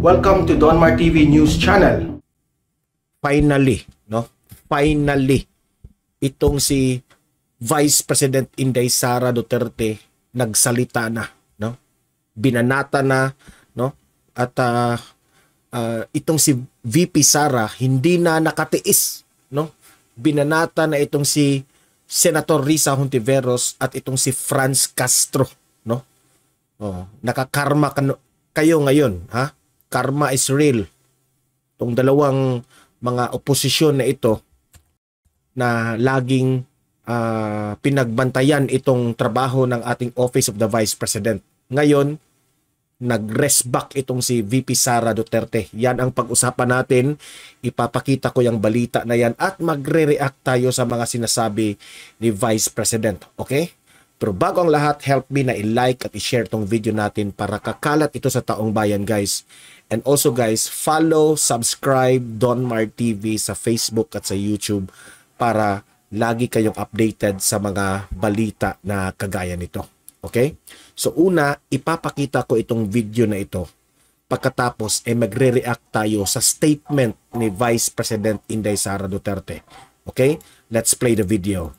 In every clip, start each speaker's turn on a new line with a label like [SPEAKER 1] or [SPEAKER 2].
[SPEAKER 1] Welcome to Donmar TV News Channel.
[SPEAKER 2] Finally, no? Finally, itong si Vice President Inday Sara Duterte nagsalita na, no? Binanata na, no? At itong si VP Sara hindi na nakatiis, no? Binanata na itong si Senator Risa Hontiveros at itong si Franz Castro, no? Oh, nakakarma kayo ngayon, ha? Karma is real. Itong dalawang mga oposisyon na ito na laging pinagbantayan itong trabaho ng ating Office of the Vice President. Ngayon, nag-rest back itong si VP Sara Duterte. Yan ang pag-usapan natin. Ipapakita ko yung balita na yan at magre-react tayo sa mga sinasabi ni Vice President. Okay? Pero bago ang lahat, help me na i-like at i-share tong video natin para kakalat ito sa taong bayan, guys. And also, guys, follow, subscribe Donmar TV sa Facebook at sa YouTube para lagi kayong updated sa mga balita na kagaya nito. Okay? So una, ipapakita ko itong video na ito. Pagkatapos, magre-react tayo sa statement ni Vice President Inday Sara Duterte. Okay? Let's play the video.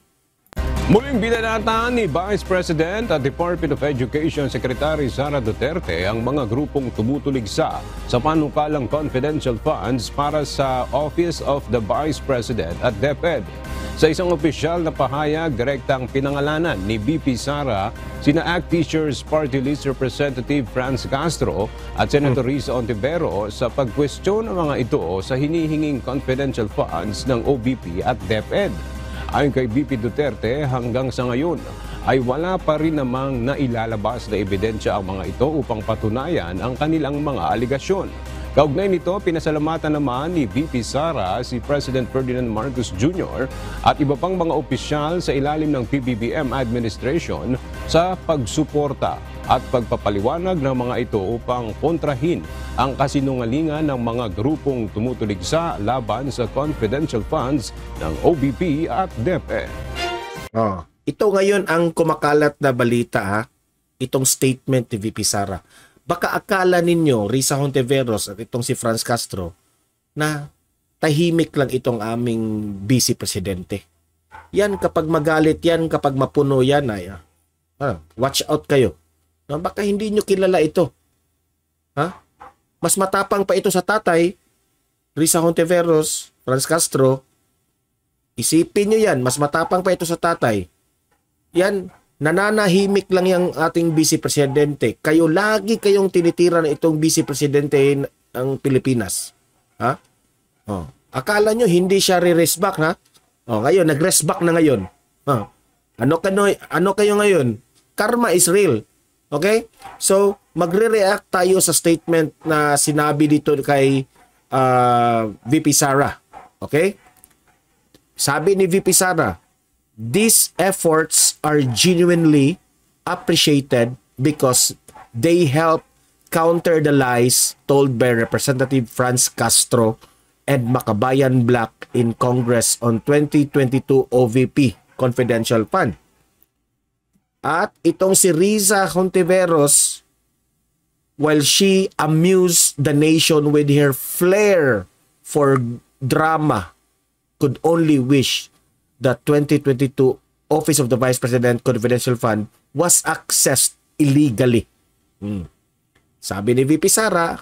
[SPEAKER 3] Muling binanata ni Vice President at Department of Education Secretary Sara Duterte ang mga grupong tumutuligsa sa panukalang confidential funds para sa Office of the Vice President at DepEd. Sa isang opisyal na pahayag, direktang pinangalanan ni VP Sara sina ACT Teachers Party List Representative Franz Castro at Senator Risa Hontiveros sa pagkwestiyon ng mga ito sa hinihinging confidential funds ng OVP at DepEd. Ayon kay VP Duterte, hanggang sa ngayon ay wala pa rin namang nailalabas na ebidensya ang mga ito upang patunayan ang kanilang mga aligasyon. Kaugnay nito, pinasalamatan naman ni VP Sara si President Ferdinand Marcos Jr. at iba pang mga opisyal sa ilalim ng PBBM administration sa pagsuporta at pagpapaliwanag ng mga ito upang kontrahin ang kasinungalingan ng mga grupong tumutuligsa laban sa confidential funds ng OVP at DepEd.
[SPEAKER 2] Ito ngayon ang kumakalat na balita, ha? Itong statement ni VP Sara. Baka akala ninyo, Risa Hontiveros at itong si Franz Castro, na tahimik lang itong aming vice presidente. Yan kapag magalit, yan kapag mapuno yan, ay watch out kayo. No, baka hindi nyo kilala ito. Ha? Mas matapang pa ito sa tatay, Risa Hontiveros, Franz Castro. Isipin nyo yan, mas matapang pa ito sa tatay. Yan, nananahimik lang yung ating vice presidente. Kayo lagi kayong tinitira na itong vice presidente ng Pilipinas. Ha? Oh. Akala nyo hindi siya re-rest back, ha? Oh, ngayon nag-rest back na ngayon. Ano kayo ngayon? Karma is real. Okay? So, magre-react tayo sa statement na sinabi dito kay VP Sara. Okay? Sabi ni VP Sara, these efforts are genuinely appreciated because they help counter the lies told by Representative Franz Castro and Makabayan Black in Congress on 2022 OVP Confidential Fund. At itong si Risa Hontiveros, while she amused the nation with her flair for drama, could only wish the 2022 Office of the Vice President Confidential Fund was accessed illegally. Sabi ni VP Sara,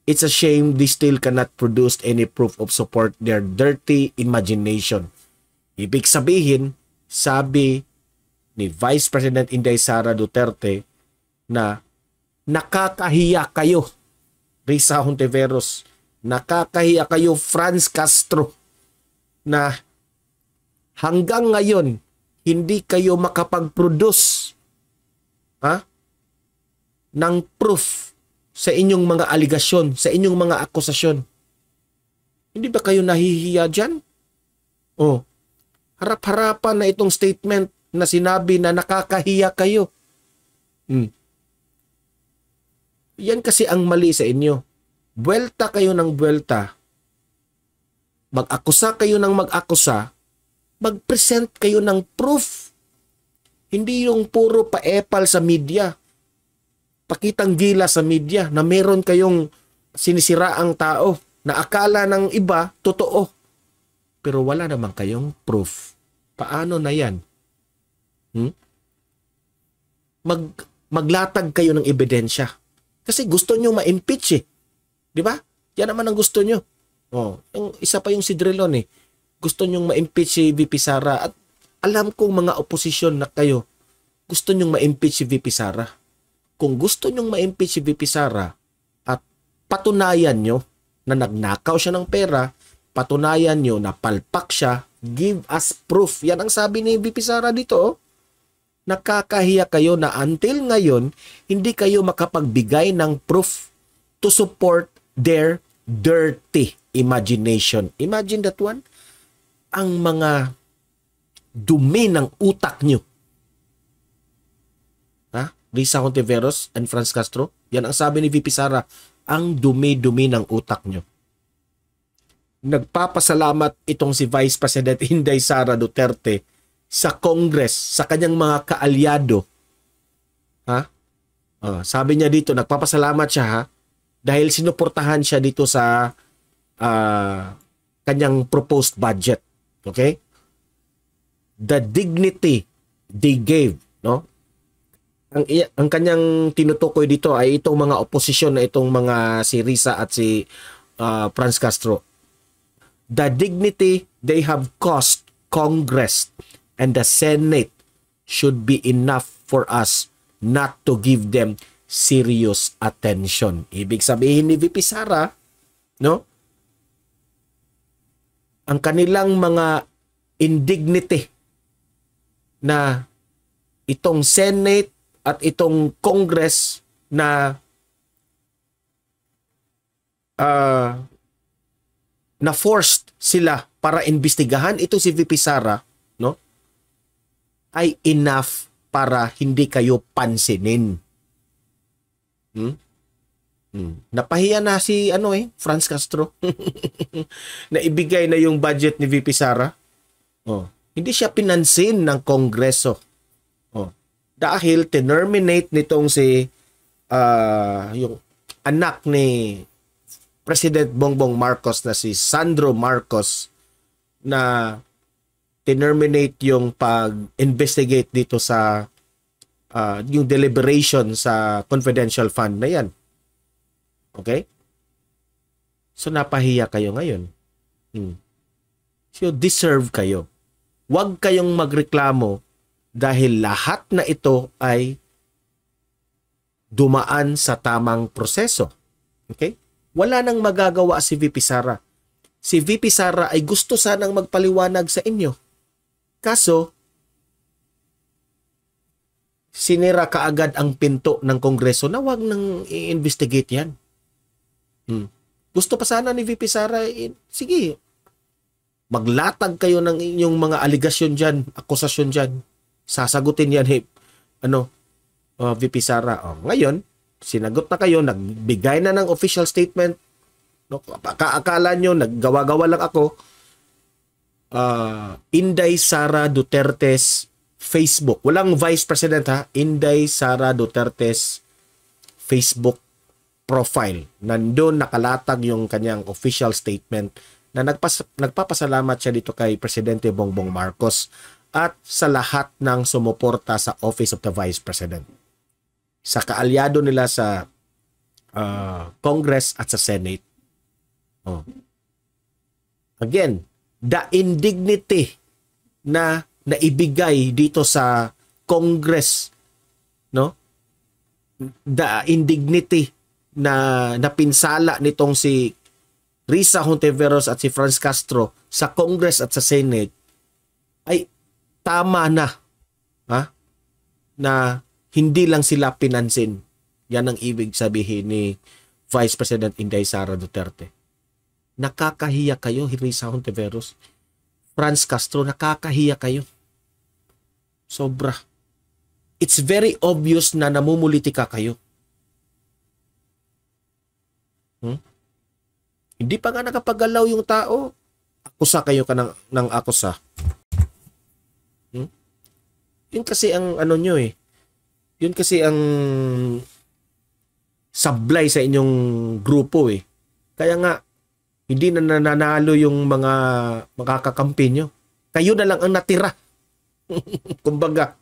[SPEAKER 2] it's a shame they still cannot produce any proof of support their dirty imagination. Ibig sabihin, sabi ni Vice President Inday Sara Duterte na nakakahiya kayo, Risa Hontiveros, nakakahiya kayo, Franz Castro, na hanggang ngayon, hindi kayo makapag-produce ng proof sa inyong mga aligasyon, sa inyong mga akusasyon. Hindi ba kayo nahihiya dyan? Oh, harap-harapan na itong statement na sinabi na nakakahiya kayo. Yan kasi ang mali sa inyo. Buwelta kayo ng buwelta. Mag-akusa kayo ng mag-akusa. Mag-present kayo ng proof. Hindi yung puro pa-epal sa media. Pakitang gila sa media na meron kayong sinisira ang tao na akala ng iba totoo. Pero wala naman kayong proof. Paano na yan? Maglatag kayo ng ebidensya. Kasi gusto nyo ma-impeach eh. Di ba? Yan naman ang gusto nyo. Yung isa pa yung si Drilon eh. Gusto nyong ma-impeach si VP Sara. At alam kong mga oposisyon na kayo, gusto nyong ma-impeach si VP Sara. Kung gusto nyong ma-impeach si VP Sara at patunayan nyo na nagnakaw siya ng pera, patunayan nyo na palpak siya, give us proof. Yan ang sabi ni VP Sara dito. Nakakahiya kayo na until ngayon, hindi kayo makapagbigay ng proof to support their dirty imagination. Imagine that one. Ang mga dumi ng utak nyo. Risa Hontiveros and Franz Castro, yan ang sabi ni VP Sara, ang dumi-dumi ng utak nyo. Nagpapasalamat itong si Vice President Inday Sara Duterte sa Congress, sa kanyang mga kaalyado. Sabi niya dito, nagpapasalamat siya dahil sinuportahan siya dito sa kanyang proposed budget. Okay? The dignity they gave, no? Ang kanyang tinutukoy dito ay itong mga oposisyon na itong mga si Risa at si Franz Castro. The dignity they have cost Congress and the Senate should be enough for us not to give them serious attention. Ibig sabihin ni VP Sara, no? Ang kanilang mga indignity na itong Senate at itong Congress na na forced sila para imbestigahan ito si VP Sara, no? Ay enough para hindi kayo pansinin. Napahiya na si Franz Castro. Naibigay na yung budget ni VP Sara. Hindi siya pinansin ng Kongreso. Dahil terminate nitong si yung anak ni President Bongbong Marcos na si Sandro Marcos na terminate yung pag-investigate dito sa yung deliberation sa confidential fund na yan. Okay? So napahiya kayo ngayon. So deserve kayo. Huwag kayong magreklamo dahil lahat na ito ay dumaan sa tamang proseso. Okay? Wala nang magagawa si VP Sara. Si VP Sara ay gusto sanang magpaliwanag sa inyo. Kaso, sinira kaagad ang pinto ng Kongreso na wag nang i-investigate yan. Gusto pa sana ni VP Sara, sige, maglatag kayo ng inyong mga aligasyon dyan, akusasyon dyan. Sasagutin yan, VP Sara. Ngayon, sinagot na kayo, nagbigay na ng official statement. No, akala nyo, naggawa-gawa lang ako. Inday Sara Duterte's Facebook. Walang Vice President Inday Sara Duterte's Facebook profile. Nandun nakalatag yung kanyang official statement na nagpapasalamat siya dito kay Presidente Bongbong Marcos at sa lahat ng sumuporta sa Office of the Vice President. Sa kaalyado nila sa Congress at sa Senate. Again, the indignity na naibigay dito sa Congress, no? The indignity na napinsala nitong si Risa Hontiveros at si Franz Castro sa Congress at sa Senate ay tama na na hindi lang sila pinansin. Yan ang ibig sabihin ni Vice President Inday Sara Duterte. Nakakahiya kayo, Risa Hontiveros. Franz Castro, nakakahiya kayo. Sobra. It's very obvious na namumulitika kayo. Hindi pa nga nakapagalaw yung tao. Akusa kayo ka ng akusa. Yun kasi ang nyo eh. Yun kasi ang sablay sa inyong grupo eh. Kaya nga, hindi na nananalo yung mga makakakampi nyo. Kayo na lang ang natira. Kumbaga,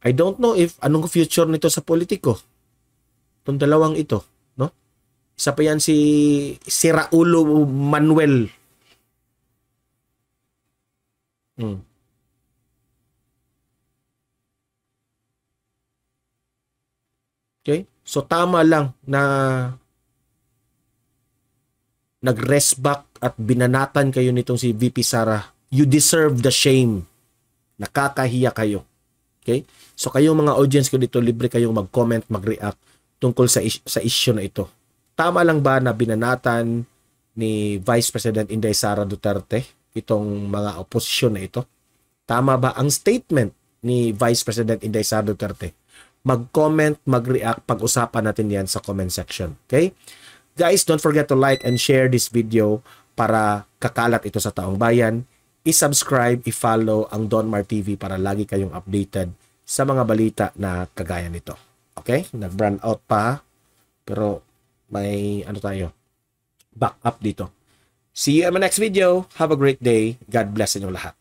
[SPEAKER 2] I don't know if anong future nito sa politiko. Itong dalawang ito, no? Isa pa yan si Raulo Manuel. Okay? So tama lang na nag-rest back at binanatan kayo nitong si VP Sara. You deserve the shame. Nakakahiya kayo. Okay? So kayong mga audience ko dito, libre kayong mag-comment, mag-react tungkol sa issue na ito. Tama lang ba na binanatan ni Vice President Inday Sara Duterte itong mga oposisyon na ito? Tama ba ang statement ni Vice President Inday Sara Duterte? Mag-comment, mag-react, pag-usapan natin yan sa comment section. Okay? Guys, don't forget to like and share this video para kakalat ito sa taong bayan. I-subscribe, i-follow ang Donmar TV para lagi kayong updated sa mga balita na kagaya nito. Okay? Nag-brand out pa, pero may back up dito. See you in my next video. Have a great day. God bless inyo lahat.